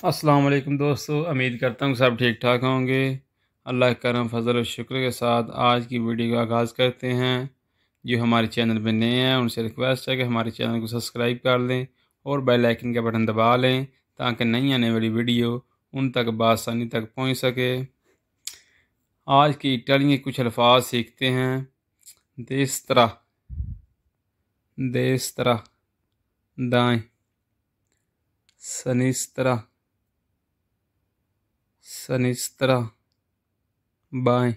अस्सलाम वालेकुम दोस्तों, उम्मीद करता हूँ सब ठीक ठाक होंगे। अल्लाह के करम फजल और शुक्र के साथ आज की वीडियो का आगाज़ करते हैं। जो हमारे चैनल पे नए हैं उनसे रिक्वेस्ट है कि हमारे चैनल को सब्सक्राइब कर लें और बेल आइकन का बटन दबा लें ताकि नई आने वाली वीडियो उन तक बआसानी तक पहुँच सके। आज की इटालियन के कुछ अल्फाज सीखते हैं। देस्त्रा, देस्त्रा दाएं, सनिस्त्रा, सनिस्त्रा बाएं,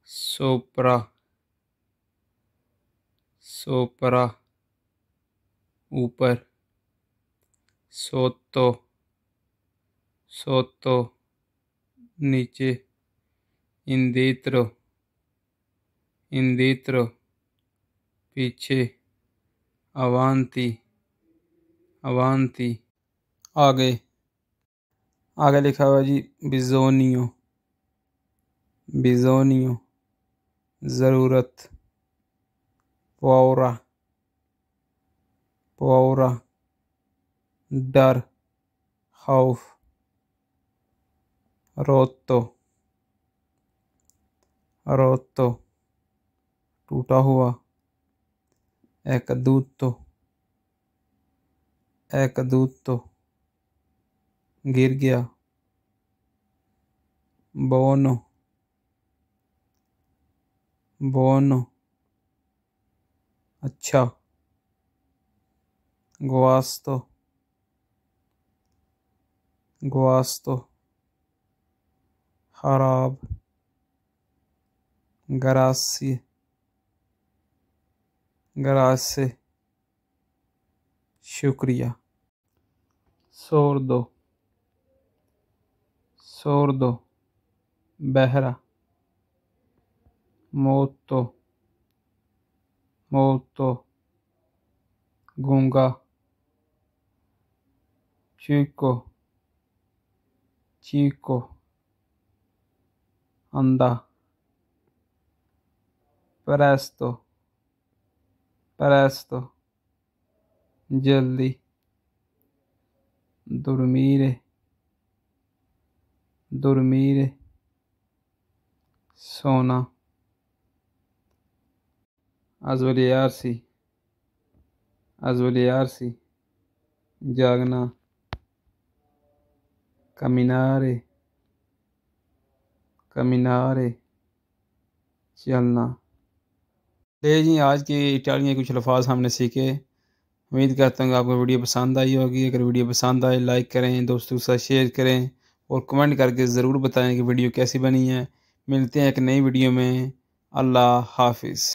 सोप्रा, सोपरा ऊपर, सोतो, सोतो नीचे, इंदित्रो, इंदित्रो पीछे, अवांती, अवांती आगे। आगे लिखा हुआ जी बिजोनियो, बिजोनियो ज़रूरत, पौरा, पौरा डर, खौफ, रोतो, रोतो टूटा हुआ, एकदूतो, एकदूतो गिर गया, बोनो, बोनो अच्छा, गुआस्तो, गुआस्तो खराब, गरासी, गरासे शुक्रिया, सोर्दो, सोर्दो बहरा, मोतो, मोतो गूंगा, चीको, चीको अंधा, प्रेस्तो, प्रेस्तो जल्दी, दुर्मीरे, दुर्मीरे सोना, अज़वलियारसी, अज़वलियारसी जागना, कमिनारे, कमिनारे चलना। ले जी, आज के इटालियन के कुछ अल्फाज हमने सीखे। उम्मीद करता हूँ आपको वीडियो पसंद आई होगी। अगर वीडियो पसंद आए लाइक करें, दोस्तों के साथ शेयर करें और कमेंट करके ज़रूर बताएं कि वीडियो कैसी बनी है। मिलते हैं एक नई वीडियो में। अल्लाह हाफिज़।